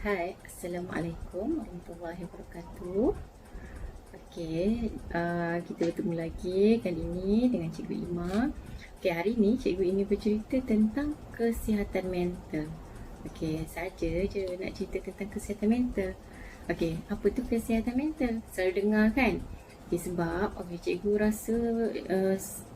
Hai, Assalamualaikum warahmatullahi wabarakatuh. Okey, kita bertemu lagi kali ini dengan Cikgu Ima. Okey, hari ini Cikgu ingin bercerita tentang kesihatan mental. Okey, saja je nak cerita tentang kesihatan mental. Okey, apa tu kesihatan mental? Selalu dengar kan? Okey, sebab Cikgu rasa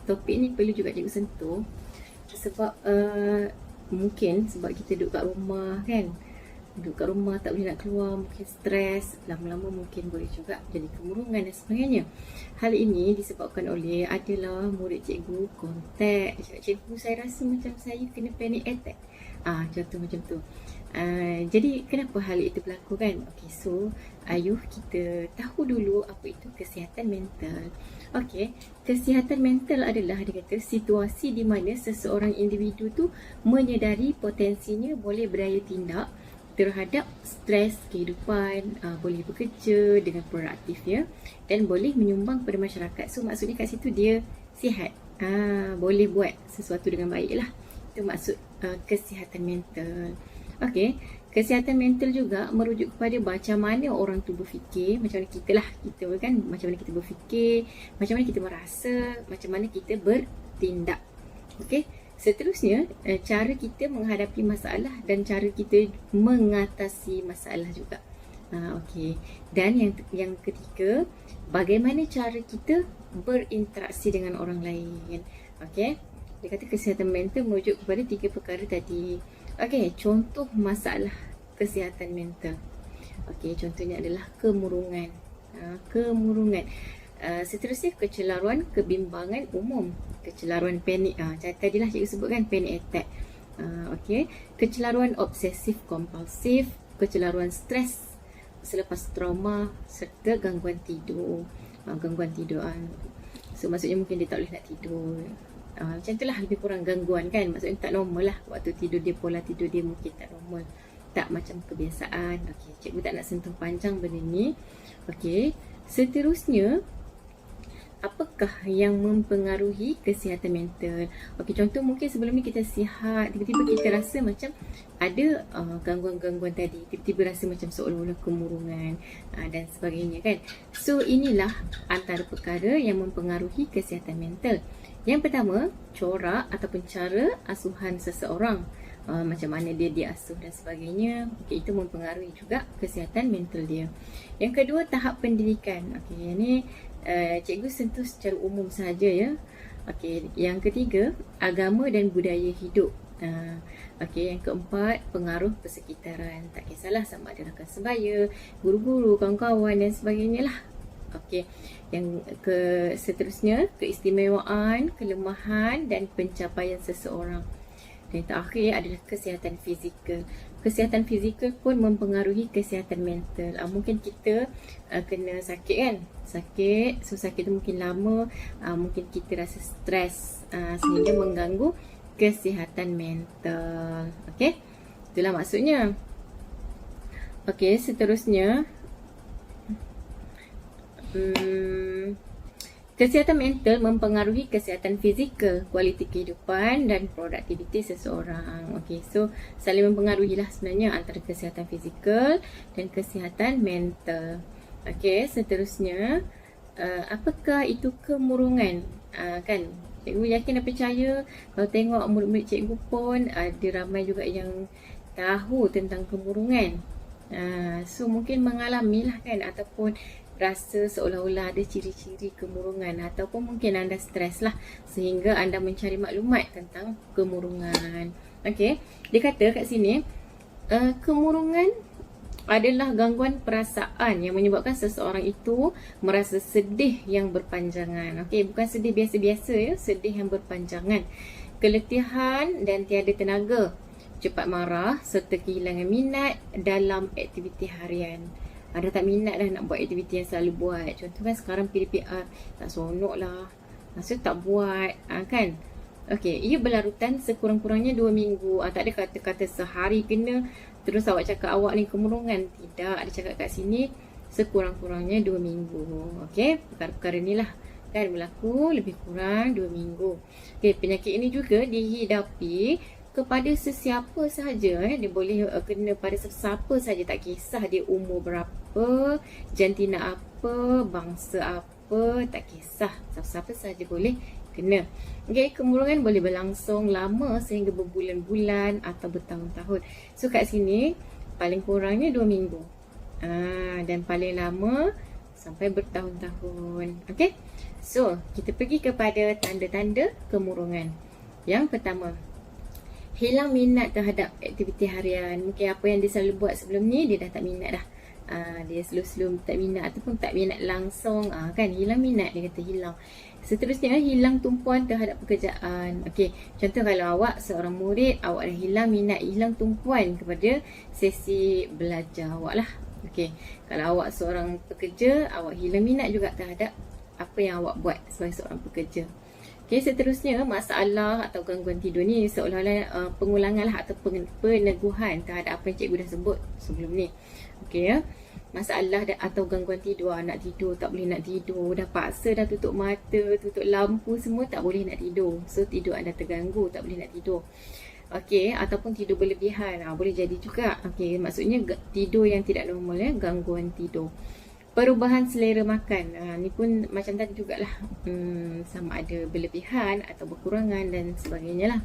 topik ni perlu juga Cikgu sentuh. Sebab mungkin sebab kita duduk kat rumah kan, duduk kat rumah tak boleh nak keluar, mungkin stres, lama-lama mungkin boleh juga jadi kemurungan dan sebagainya. Hal ini disebabkan oleh adalah murid cikgu kontak, cakap, cikgu saya rasa macam saya kena panic attack. Contoh macam tu. Jadi kenapa hal itu berlaku kan? Okey, so ayuh kita tahu dulu apa itu kesihatan mental. Okey, kesihatan mental adalah dia kata situasi di mana seseorang individu tu menyedari potensinya boleh berdaya tindak terhadap stres kehidupan, boleh bekerja dengan produktif ya, dan boleh menyumbang kepada masyarakat. So maksudnya kat situ dia sihat, boleh buat sesuatu dengan baik lah. Itu maksud kesihatan mental. Okey, kesihatan mental juga merujuk kepada macam mana orang tu berfikir, macam mana kita lah, kita kan, macam mana kita berfikir, macam mana kita merasa, macam mana kita bertindak. Okey, seterusnya cara kita menghadapi masalah dan cara kita mengatasi masalah juga. Okey, dan yang ketiga, bagaimana cara kita berinteraksi dengan orang lain. Okey, dia kata kesihatan mental merujuk kepada 3 perkara tadi. Okey, contoh masalah kesihatan mental. Okey, contohnya adalah kemurungan. Kemurungan. Seterusnya kecelaruan kebimbangan umum, kecelaruan panik, tadilah cikgu sebutkan panic attack. Okey, kecelaruan obsesif kompulsif, kecelaruan stres selepas trauma serta gangguan tidur. Gangguan tidur, so maksudnya mungkin dia tak boleh nak tidur. Macam itulah lebih kurang gangguan kan, maksudnya tak normal lah waktu tidur dia, pola tidur dia mungkin tak normal, tak macam kebiasaan. Okey, cikgu tak nak sentuh panjang benda ni. Okey, seterusnya apakah yang mempengaruhi kesihatan mental? Okey, contoh mungkin sebelum ni kita sihat, tiba-tiba kita rasa macam ada gangguan-gangguan tadi, tiba-tiba rasa macam seolah-olah kemurungan dan sebagainya kan. So inilah antara perkara yang mempengaruhi kesihatan mental. Yang pertama, corak ataupun cara asuhan seseorang, macam mana dia diasuh dan sebagainya. Okey, itu mempengaruhi juga kesihatan mental dia. Yang kedua, tahap pendidikan. Okey, yang ni cikgu sentuh secara umum sahaja ya. Okey, yang ketiga, agama dan budaya hidup. Okey, yang keempat, pengaruh persekitaran. Tak kisahlah sama ada rakan sebaya, guru-guru, kawan-kawan dan sebagainya lah. Okey, yang seterusnya, keistimewaan, kelemahan dan pencapaian seseorang. Dan yang terakhir adalah kesihatan fizikal. Kesihatan fizikal pun mempengaruhi kesihatan mental. Mungkin kita kena sakit kan, sakit, so sakit tu mungkin lama, mungkin kita rasa stres, sehingga mengganggu kesihatan mental. Okey, itulah maksudnya. Okey, seterusnya kesihatan mental mempengaruhi kesihatan fizikal, kualiti kehidupan dan produktiviti seseorang. Okey, so saling mempengaruhi lah sebenarnya antara kesihatan fizikal dan kesihatan mental. Okey, seterusnya apakah itu kemurungan? Kan, cikgu yakin dan percaya kalau tengok murid-murid cikgu pun ada ramai juga yang tahu tentang kemurungan. So mungkin mengalami lah kan, ataupun rasa seolah-olah ada ciri-ciri kemurungan, ataupun mungkin anda stres lah sehingga anda mencari maklumat tentang kemurungan. Okey, dia kata kat sini kemurungan adalah gangguan perasaan yang menyebabkan seseorang itu merasa sedih yang berpanjangan. Okey, bukan sedih biasa-biasa ya, sedih yang berpanjangan, keletihan dan tiada tenaga, cepat marah serta kehilangan minat dalam aktiviti harian. Ada tak minat dah nak buat aktiviti yang selalu buat. Contoh kan sekarang PDPR, tak seronok lah, maksud tak buat kan. Okey, ia berlarutan sekurang-kurangnya 2 minggu. Tak ada kata-kata sehari kena terus awak cakap awak ni kemurungan. Tidak, ada cakap kat sini sekurang-kurangnya 2 minggu. Okey, perkara-perkara ni lah kan berlaku lebih kurang 2 minggu. Okey, penyakit ini juga dihidapi kepada sesiapa sahaja. Dia boleh kena pada sesiapa sahaja, tak kisah dia umur berapa, jantina apa, bangsa apa, tak kisah, siapa-siapa sahaja boleh kena. Okay, kemurungan boleh berlangsung lama sehingga berbulan-bulan atau bertahun-tahun. So kat sini paling kurangnya 2 minggu. Dan paling lama sampai bertahun-tahun. Okay, so kita pergi kepada tanda-tanda kemurungan. Yang pertama, hilang minat terhadap aktiviti harian. Mungkin apa yang dia selalu buat sebelum ni, dia dah tak minat dah. Dia slow-slow tak minat ataupun tak minat langsung. Kan, hilang minat, dia kata hilang. Seterusnya, hilang tumpuan terhadap pekerjaan. Okey, contoh kalau awak seorang murid, awak dah hilang minat, hilang tumpuan kepada sesi belajar awak lah. Okey, kalau awak seorang pekerja, awak hilang minat juga terhadap apa yang awak buat sebagai seorang pekerja. Okey, seterusnya masalah atau gangguan tidur ni seolah-olah pengulangan lah atau peneguhan terhadap apa yang cikgu dah sebut sebelum ni. Okey ya. Masalah atau gangguan tidur, nak tidur tak boleh nak tidur, dah paksa dah tutup mata, tutup lampu semua tak boleh nak tidur. So tidur anda terganggu, tak boleh nak tidur. Okey, ataupun tidur berlebihan, boleh jadi juga. Okey, maksudnya tidur yang tidak normal ya, gangguan tidur. Perubahan selera makan, ni pun macam tadi jugalah, sama ada berlebihan atau berkurangan dan sebagainya lah.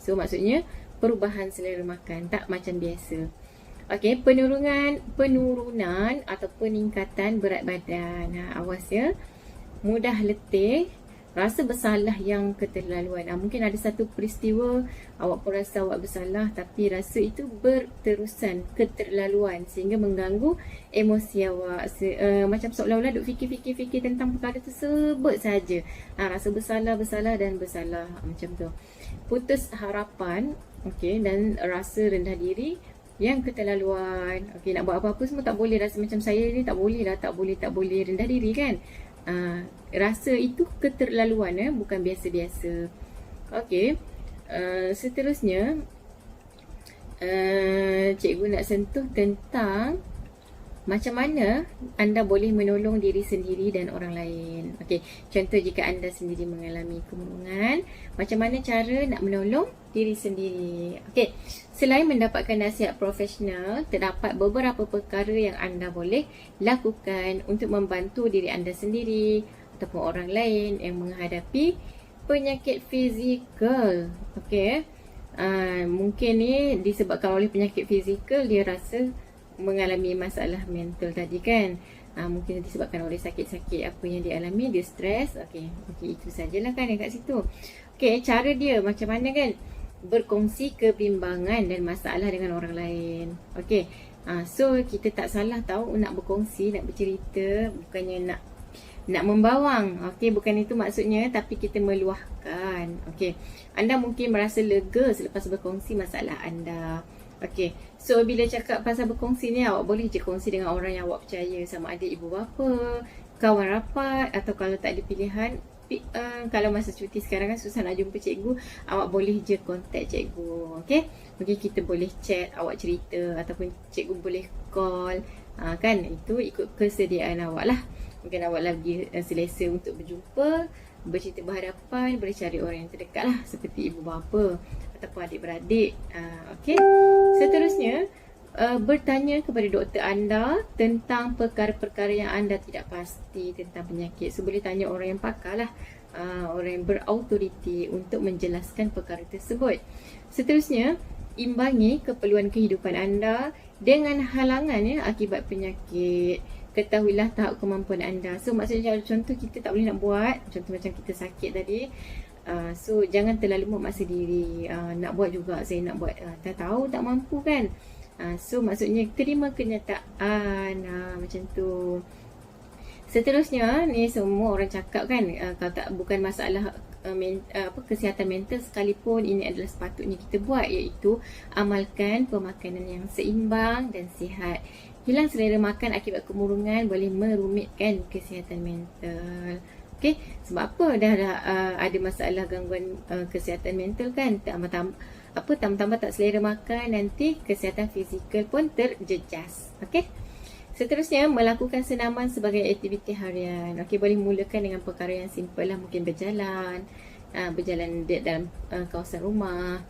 So maksudnya perubahan selera makan, tak macam biasa. Okey, penurunan atau peningkatan berat badan. Awas ya, mudah letih, rasa bersalah yang keterlaluan. Mungkin ada satu peristiwa awak pun rasa awak bersalah, tapi rasa itu berterusan, keterlaluan sehingga mengganggu emosi awak. Macam seolah-olah duk fikir tentang perkara tersebut saja. Rasa bersalah dan bersalah macam tu. Putus harapan, okey, dan rasa rendah diri yang keterlaluan. Okey, nak buat apa-apa semua tak boleh. Rasa macam saya ni tak boleh lah, tak boleh rendah diri kan. Rasa itu keterlaluan, bukan biasa-biasa. Okey, seterusnya cikgu nak sentuh tentang macam mana anda boleh menolong diri sendiri dan orang lain. Okey, contoh jika anda sendiri mengalami kemurungan, macam mana cara nak menolong diri sendiri. Okey, selain mendapatkan nasihat profesional, terdapat beberapa perkara yang anda boleh lakukan untuk membantu diri anda sendiri ataupun orang lain yang menghadapi penyakit fizikal. Okey, mungkin ni disebabkan oleh penyakit fizikal, dia rasa mengalami masalah mental tadi kan. Mungkin disebabkan oleh sakit-sakit apa yang dia alami, dia stres. Okey, itu sajalah kan yang kat situ. Okey, cara dia macam mana kan? Berkongsi kebimbangan dan masalah dengan orang lain. Okey, so kita tak salah tahu nak berkongsi, nak bercerita, bukannya nak membawang. Okey, bukan itu maksudnya, tapi kita meluahkan. Okey, anda mungkin merasa lega selepas berkongsi masalah anda. Okey, so bila cakap pasal berkongsi ni, awak boleh je kongsi dengan orang yang awak percaya, sama ada ibu bapa, kawan rapat, atau kalau tak ada pilihan, kalau masa cuti sekarang kan susah nak jumpa cikgu, awak boleh je contact cikgu. Okey, mungkin kita boleh chat, awak cerita, ataupun cikgu boleh call. Kan, itu ikut kesediaan awak lah. Mungkin awak lagi selesa untuk berjumpa, bercerita berhadapan, boleh cari orang yang terdekat lah, seperti ibu bapa ataupun adik-beradik. Okey, seterusnya bertanya kepada doktor anda tentang perkara-perkara yang anda tidak pasti tentang penyakit. So boleh tanya orang yang pakar lah, orang yang berautoriti untuk menjelaskan perkara tersebut. Seterusnya, imbangi keperluan kehidupan anda dengan halangan akibat penyakit. Ketahuilah tahap kemampuan anda. So maksudnya contoh kita tak boleh nak buat, contoh macam kita sakit tadi, so jangan terlalu memaksa diri. Nak buat juga, saya nak buat, tak tahu tak mampu kan. So maksudnya terima kenyataan, macam tu. Seterusnya ni semua orang cakap kan, kalau tak bukan masalah kesihatan mental sekalipun, ini adalah sepatutnya kita buat, iaitu amalkan pemakanan yang seimbang dan sihat. Hilang selera makan akibat kemurungan boleh merumitkan kesihatan mental. Okey, sebab apa dah ada masalah gangguan kesihatan mental kan, tambah-tambah tak selera makan, nanti kesihatan fizikal pun terjejas. Okey, seterusnya melakukan senaman sebagai aktiviti harian. Okey, boleh mulakan dengan perkara yang simple lah, mungkin berjalan dalam kawasan rumah,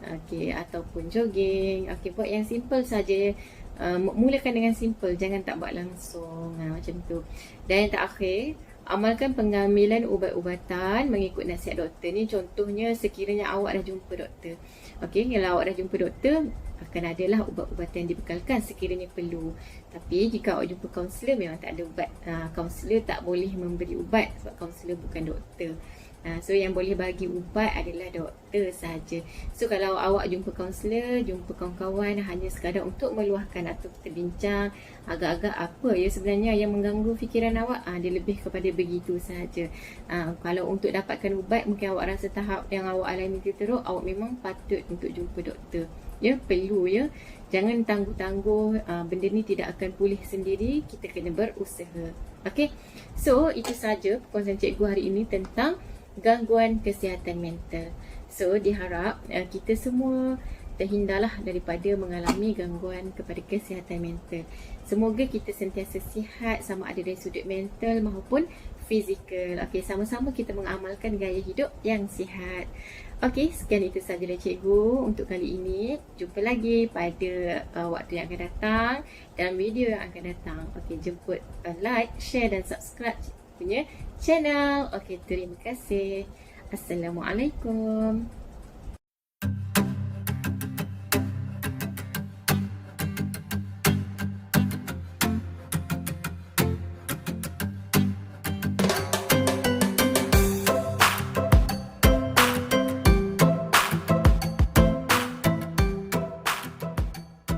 Okey, ataupun jogging. Okey, buat yang simple saja. Mulakan dengan simple, jangan tak buat langsung. Macam tu. Dan yang terakhir, amalkan pengambilan ubat-ubatan mengikut nasihat doktor. Ni contohnya sekiranya awak dah jumpa doktor. Okey, kalau awak dah jumpa doktor, akan adalah ubat-ubatan yang dibekalkan sekiranya perlu. Tapi jika awak jumpa kaunselor, memang tak ada ubat. Kaunselor tak boleh memberi ubat sebab kaunselor bukan doktor. So yang boleh bagi ubat adalah doktor saja. So kalau awak jumpa kaunselor, jumpa kawan-kawan hanya sekadar untuk meluahkan atau kita bincang agak-agak apa ya sebenarnya yang mengganggu fikiran awak, dia lebih kepada begitu saja. Kalau untuk dapatkan ubat, mungkin awak rasa tahap yang awak alami itu teruk, awak memang patut untuk jumpa doktor. Ya, perlu ya. Jangan tangguh-tangguh, benda ni tidak akan pulih sendiri, kita kena berusaha. Okey. So itu saja perkongsian cikgu hari ini tentang gangguan kesihatan mental. So diharap kita semua terhindarlah daripada mengalami gangguan kepada kesihatan mental. Semoga kita sentiasa sihat sama ada dari sudut mental maupun fizikal. Okey, sama-sama kita mengamalkan gaya hidup yang sihat. Okey, sekian itu sahaja dari cikgu untuk kali ini. Jumpa lagi pada waktu yang akan datang dalam video yang akan datang. Okey, jemput like, share dan subscribe punya channel. Okey, terima kasih. Assalamualaikum.